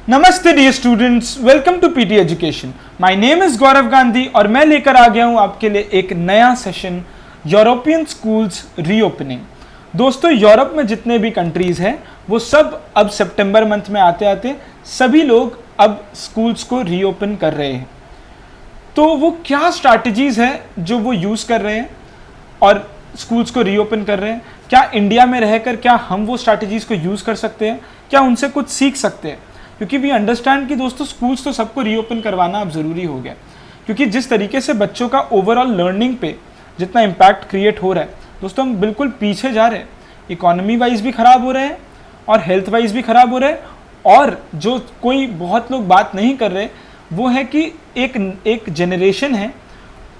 नमस्ते dear students, welcome to PT education. My name is Gaurav Gandhi और मैं लेकर आ गया हूं आपके लिए एक नया सेशन, यूरोपियन स्कूल्स रीओपनिंग। दोस्तों, यूरोप में जितने भी कंट्रीज हैं वो सब अब सितंबर मंथ में आते आते सभी लोग अब स्कूल्स को रीओपन कर रहे हैं। तो वो क्या स्ट्रैटेजीज है जो वो यूज़ कर रहे हैं और स्कूल्स को रीओपन कर रहे हैं? क्या इंडिया में रहकर क्या हम वो स्ट्रैटेजीज को यूज़ कर सकते हैं? क्या उनसे कुछ सीख सकते हैं? क्योंकि वी अंडरस्टैंड कि दोस्तों स्कूल्स तो सबको रीओपन करवाना अब ज़रूरी हो गया, क्योंकि जिस तरीके से बच्चों का ओवरऑल लर्निंग पे जितना इम्पैक्ट क्रिएट हो रहा है, दोस्तों हम बिल्कुल पीछे जा रहे हैं। इकोनॉमी वाइज भी ख़राब हो रहे हैं और हेल्थ वाइज भी ख़राब हो रहे हैं। और जो कोई बहुत लोग बात नहीं कर रहे वो है कि एक जनरेशन है,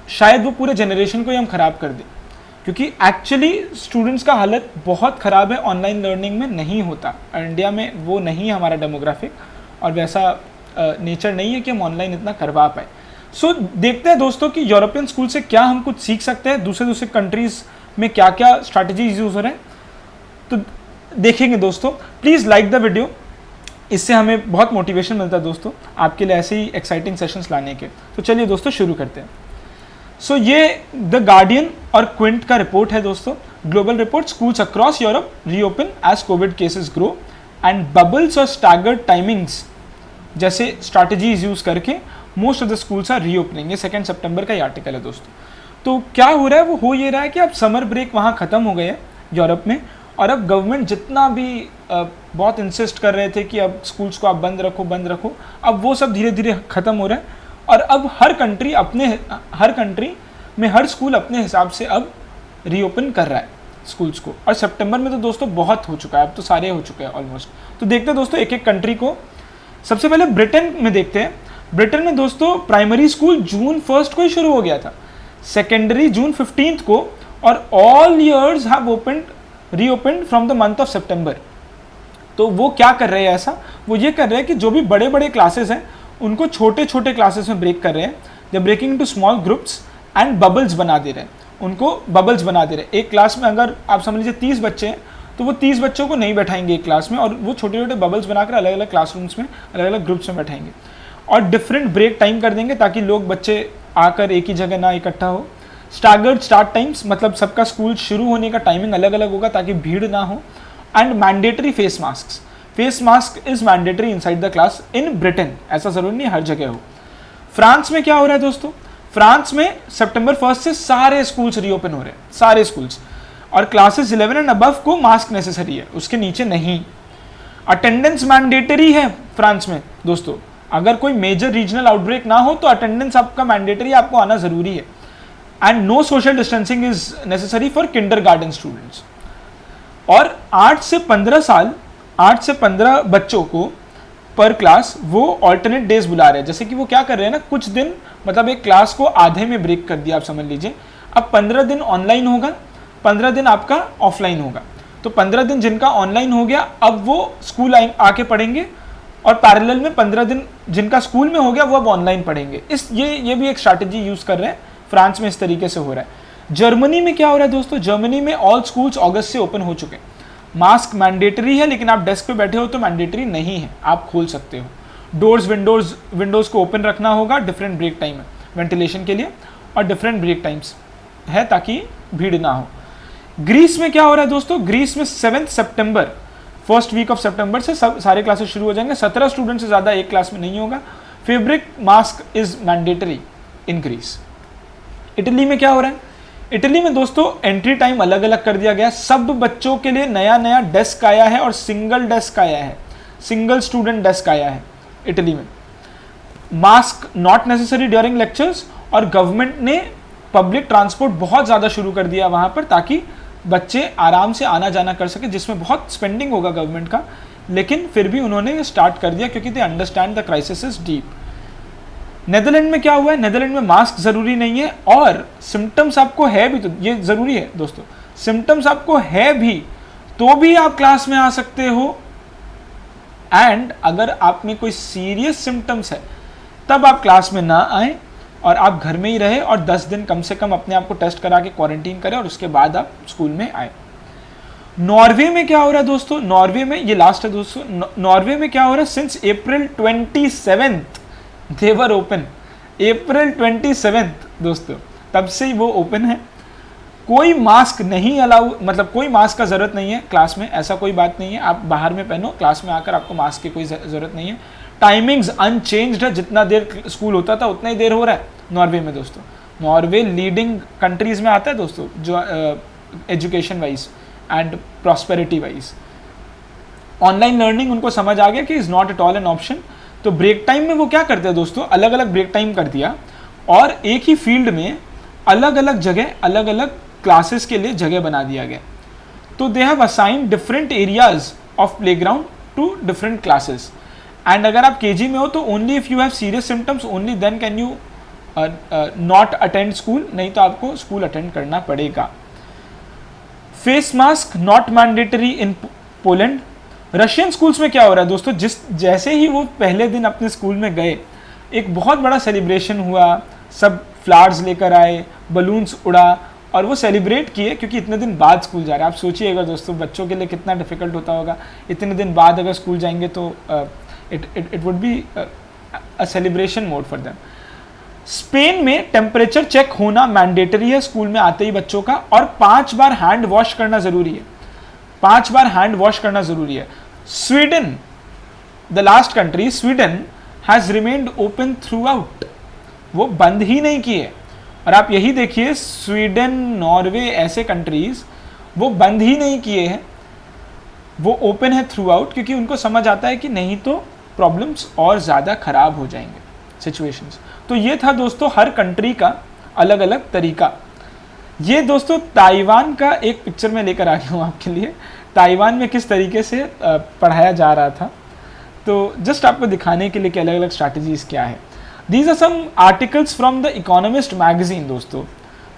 शायद वो पूरे जनरेशन को ही हम ख़राब कर दें, क्योंकि एक्चुअली स्टूडेंट्स का हालत बहुत ख़राब है, ऑनलाइन लर्निंग में नहीं होता। इंडिया में वो नहीं है हमारा डेमोग्राफिक, और वैसा नेचर नहीं है कि हम ऑनलाइन इतना करवा पाए। सो देखते हैं दोस्तों कि यूरोपियन स्कूल से क्या हम कुछ सीख सकते हैं, दूसरे कंट्रीज़ में क्या क्या स्ट्रैटेजीज यूज़ हो रहे हैं, तो देखेंगे दोस्तों। प्लीज़ लाइक द वीडियो, इससे हमें बहुत मोटिवेशन मिलता है दोस्तों आपके लिए ऐसे ही एक्साइटिंग सेशंस लाने के। तो चलिए दोस्तों शुरू करते हैं। सो ये द गार्डियन और क्विंट का रिपोर्ट है दोस्तों, global report, schools across Europe reopen as COVID cases grow and bubbles और स्टैगर्ड टाइमिंग्स जैसे स्ट्रैटेजीज यूज करके most of the schools are reopening. ये 2 सितंबर का ये आर्टिकल है दोस्तों। तो क्या हो रहा है, वो हो ये रहा है कि अब समर ब्रेक वहाँ ख़त्म हो गए हैं यूरोप में, और अब गवर्नमेंट जितना भी बहुत इंसिस्ट कर रहे थे कि अब स्कूल्स को आप बंद रखो, अब वो सब धीरे धीरे ख़त्म हो रहा है। और अब हर कंट्री में हर स्कूल अपने हिसाब से अब रीओपन कर रहा है स्कूल्स को। और सितंबर में तो दोस्तों बहुत हो चुका है, अब तो सारे हो चुके हैं ऑलमोस्ट। तो देखते हैं दोस्तों एक एक कंट्री को। सबसे पहले ब्रिटेन में देखते हैं। ब्रिटेन में दोस्तों प्राइमरी स्कूल जून 1 को ही शुरू हो गया था, सेकेंडरी जून 15 को, और all years have reopen from the month of सितंबर। तो वो क्या कर रहे हैं ऐसा, वो ये कर रहे हैं कि जो भी बड़े बड़े क्लासेस हैं उनको छोटे छोटे क्लासेस में ब्रेक कर रहे हैं। They breaking into small groups and bubbles बना दे रहे हैं, उनको बबल्स बना दे रहे हैं। एक क्लास में अगर आप समझ लीजिए 30 बच्चे हैं तो वो 30 बच्चों को नहीं बैठाएंगे एक क्लास में, और वो छोटे छोटे बबल्स बनाकर अलग अलग क्लासरूम्स में अलग अलग ग्रुप्स में बैठाएंगे, और डिफरेंट ब्रेक टाइम कर देंगे ताकि लोग बच्चे आकर एक ही जगह ना इकट्ठा हो। स्टैगर्ड स्टार्ट टाइम्स, मतलब सबका स्कूल शुरू होने का टाइमिंग अलग अलग होगा ताकि भीड़ ना हो। And mandatory face mask is mandatory inside the class in Britain, ऐसा जरूरी नहीं हर जगह हो। फ्रांस में क्या हो रहा है दोस्तों, फ्रांस में सितंबर 1 से सारे स्कूल्स रीओपन हो रहे हैं, सारे स्कूल्स, और क्लासेस 11 एंड अबव को मास्क नेसेसरी है, उसके नीचे नहीं। अटेंडेंस मैंडेटरी है फ्रांस में दोस्तों, अगर कोई मेजर रीजनल आउटब्रेक ना हो तो अटेंडेंस आपका मैंडेटरी, आपको आना जरूरी है। And no social distancing is necessary for kindergarten students. और 8 से 15 बच्चों को पर क्लास वो ऑल्टरनेट डेज बुला रहे हैं। जैसे कि वो क्या कर रहे हैं ना, कुछ दिन मतलब एक क्लास को आधे में ब्रेक कर दिया, आप समझ लीजिए। अब 15 दिन ऑनलाइन होगा, 15 दिन आपका ऑफलाइन होगा। तो 15 दिन जिनका ऑनलाइन हो गया अब वो स्कूल आके पढ़ेंगे, और पैरेलल में 15 दिन जिनका स्कूल में हो गया वो अब ऑनलाइन पढ़ेंगे। ये भी एक स्ट्रैटेजी यूज कर रहे हैं, फ्रांस में इस तरीके से हो रहा है। जर्मनी में क्या हो रहा है दोस्तों, जर्मनी में ऑल स्कूल्स अगस्त से ओपन हो चुके हैं। मास्क मैंडेटरी है, लेकिन आप डेस्क पे बैठे हो तो मैंडेटरी नहीं है, आप खोल सकते हो। डोर्स विंडोज़ को ओपन रखना होगा, डिफरेंट ब्रेक टाइम है वेंटिलेशन के लिए, और डिफरेंट ब्रेक टाइम्स है ताकि भीड़ ना हो। ग्रीस में क्या हो रहा है दोस्तों, ग्रीस में 7 सितंबर, फर्स्ट वीक ऑफ सितंबर से सारे क्लासेस शुरू हो जाएंगे। 17 स्टूडेंट से ज़्यादा एक क्लास में नहीं होगा। Fabric mask is mandatory in Greece. Italy में क्या हो रहा है, इटली में दोस्तों एंट्री टाइम अलग अलग कर दिया गया। सब बच्चों के लिए नया डेस्क आया है, और सिंगल डेस्क आया है, सिंगल स्टूडेंट डेस्क आया है इटली में। Mask not necessary during lectures, और गवर्नमेंट ने पब्लिक ट्रांसपोर्ट बहुत ज़्यादा शुरू कर दिया वहाँ पर ताकि बच्चे आराम से आना जाना कर सके, जिसमें बहुत स्पेंडिंग होगा गवर्नमेंट का, लेकिन फिर भी उन्होंने स्टार्ट कर दिया क्योंकि they understand the crisis is deep. Netherland में क्या हुआ है, नेदरलैंड में मास्क जरूरी नहीं है, और सिम्टम्स आपको है भी तो ये जरूरी है दोस्तों, सिम्टम्स आपको है भी तो भी आप क्लास में आ सकते हो। एंड अगर आप में कोई सीरियस सिम्टम्स है तब आप क्लास में ना आए, और आप घर में ही रहे, और 10 दिन कम से कम अपने आप को टेस्ट करा के क्वारंटीन करें, और उसके बाद आप स्कूल में आए। नॉर्वे में क्या हो रहा है दोस्तों, नॉर्वे में ये लास्ट है दोस्तों, नॉर्वे में क्या हो रहा है, सिंस अप्रैल 27 देवर ओपन, अप्रैल 27 दोस्तों तब से ही वो ओपन है। कोई मास्क नहीं अलाउ, मतलब कोई मास्क का ज़रूरत नहीं है क्लास में, ऐसा कोई बात नहीं है, आप बाहर में पहनो, क्लास में आकर आपको मास्क की कोई ज़रूरत नहीं है। टाइमिंग्स अनचेंज्ड है, जितना देर स्कूल होता था उतना ही देर हो रहा है नॉर्वे में दोस्तों। नॉर्वे लीडिंग कंट्रीज़ में आता है दोस्तों जो education wise and prosperity wise. Online learning उनको समझ आ गया कि is not at all an option. तो ब्रेक टाइम में वो क्या करते हैं दोस्तों, अलग अलग ब्रेक टाइम कर दिया और एक ही फील्ड में अलग अलग जगह अलग अलग क्लासेस के लिए जगह बना दिया गया। तो they have assign different areas of playground to different classes. And अगर आप केजी में हो तो only if you have serious symptoms only then can you not attend school, नहीं तो आपको स्कूल अटेंड करना पड़ेगा। Face mask not mandatory in Poland. Russian schools में क्या हो रहा है दोस्तों, जैसे ही वो पहले दिन अपने स्कूल में गए एक बहुत बड़ा सेलिब्रेशन हुआ, सब फ्लावर्स लेकर आए, बलून्स उड़ा और वो सेलिब्रेट किए, क्योंकि इतने दिन बाद स्कूल जा रहे हैं। आप सोचिएगा दोस्तों बच्चों के लिए कितना डिफिकल्ट होता होगा, इतने दिन बाद अगर स्कूल जाएंगे तो it would be a celebration mode for them. Spain में टेम्परेचर चेक होना मैंडेटरी है स्कूल में आते ही बच्चों का, और 5 बार हैंड वॉश करना जरूरी है, 5 बार हैंड वॉश करना जरूरी है। Sweden, the last country, Sweden has remained open through out, वो बंद ही नहीं किए। और आप यही देखिए स्वीडन, नॉर्वे, ऐसे कंट्रीज वो बंद ही नहीं किए हैं, वो ओपन है थ्रू आउट, क्योंकि उनको समझ आता है कि नहीं तो प्रॉब्लम्स और ज़्यादा खराब हो जाएंगे सिचुएशंस। तो ये था दोस्तों हर कंट्री का अलग अलग तरीका। ये दोस्तों ताइवान का एक पिक्चर में लेकर आ गया हूँ आपके लिए, ताइवान में किस तरीके से पढ़ाया जा रहा था, तो जस्ट आपको दिखाने के लिए कि अलग अलग स्ट्रैटेजीज क्या है। These are some articles from the Economist magazine दोस्तों।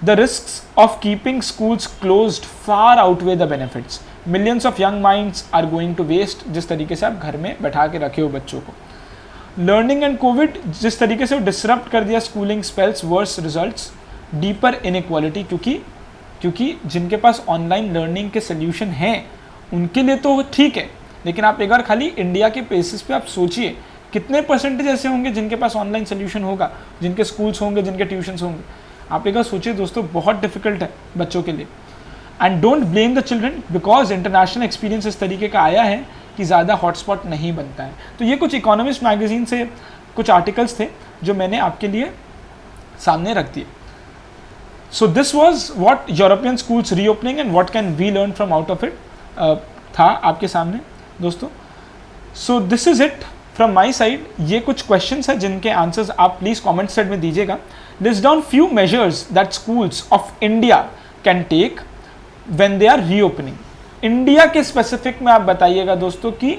The risks of keeping schools closed far outweigh the benefits. Millions of young minds are going to waste, जिस तरीके से आप घर में बैठा के रखे हो बच्चों को। Learning and COVID, जिस तरीके से वो disrupt कर दिया schooling, spells worse results, deeper inequality, क्योंकि जिनके पास ऑनलाइन लर्निंग के सोल्यूशन हैं उनके लिए तो ठीक है, लेकिन आप एक बार खाली इंडिया के बेसिस पे आप सोचिए कितने परसेंटेज ऐसे होंगे जिनके पास ऑनलाइन सोल्यूशन होगा, जिनके स्कूल्स होंगे, जिनके ट्यूशन्स होंगे। आप एक बार सोचिए दोस्तों, बहुत डिफिकल्ट है बच्चों के लिए। And don't blame the children, because international experience इस तरीके का आया है कि ज़्यादा हॉटस्पॉट नहीं बनता है। तो ये कुछ इकोनॉमिस्ट मैगजीन से कुछ आर्टिकल्स थे जो मैंने आपके लिए सामने रख दिए। So this was what European schools reopening and what can we learn from out of it था आपके सामने दोस्तों। So this is it from my side. ये कुछ क्वेश्चंस हैं जिनके आंसर्स आप प्लीज कमेंट सेक्शन में दीजिएगा। List down few measures that schools of India can take when they are reopening. India के स्पेसिफिक में आप बताइएगा दोस्तों कि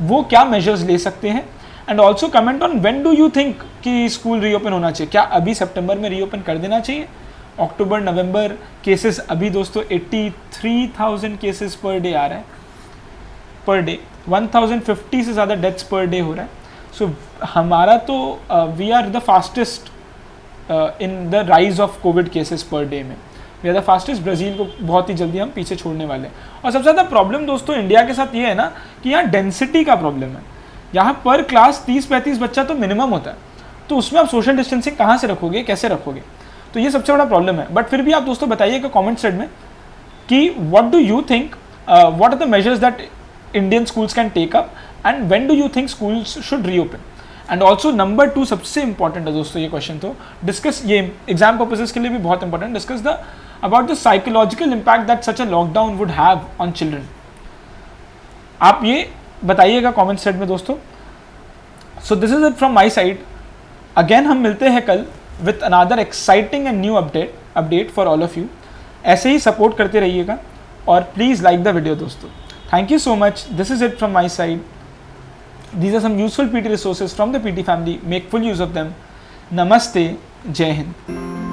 वो क्या मेजर्स ले सकते हैं। And also comment on when do you think कि स्कूल रीओपन होना चाहिए। क्या अभी सितंबर में रीओपन कर देना चाहिए, अक्टूबर नवंबर? केसेस अभी दोस्तों 83,000 केसेस पर डे आ रहा है, पर डे 1050 से ज़्यादा डेथ्स पर डे हो रहा है। सो हमारा तो we are the fastest in the rise of covid cases per day में, we are the fastest. Brazil को बहुत ही जल्दी हम पीछे छोड़ने वाले हैं। और सबसे ज़्यादा प्रॉब्लम दोस्तों इंडिया के साथ ये है ना कि यहाँ डेंसिटी का प्रॉब्लम है। यहाँ पर क्लास 30-35 बच्चा तो मिनिमम होता है, तो उसमें आप सोशल डिस्टेंसिंग कहाँ से रखोगे, कैसे रखोगे? तो ये सबसे बड़ा प्रॉब्लम है। बट फिर भी आप दोस्तों बताइएगा कमेंट सेक्शन में कि what do you think, what are the measures that Indian schools can take up and when do you think schools should reopen? And also number 2 सबसे important है दोस्तों ये क्वेश्चन, तो डिस्कस, ये एग्जाम पर्पसेस के लिए भी बहुत important, discuss the about the psychological impact that such a lockdown would have on children. आप ये बताइएगा कमेंट सेक्शन में दोस्तों। So this is it from my side. Again हम मिलते हैं कल with another exciting and new update for all of you. ऐसे ही सपोर्ट करते रहिएगा और प्लीज़ लाइक द वीडियो दोस्तों। Thank you so much. This is it from my side. These are some useful PT resources from the PT family. Make full use of them. Namaste. Jai Hind.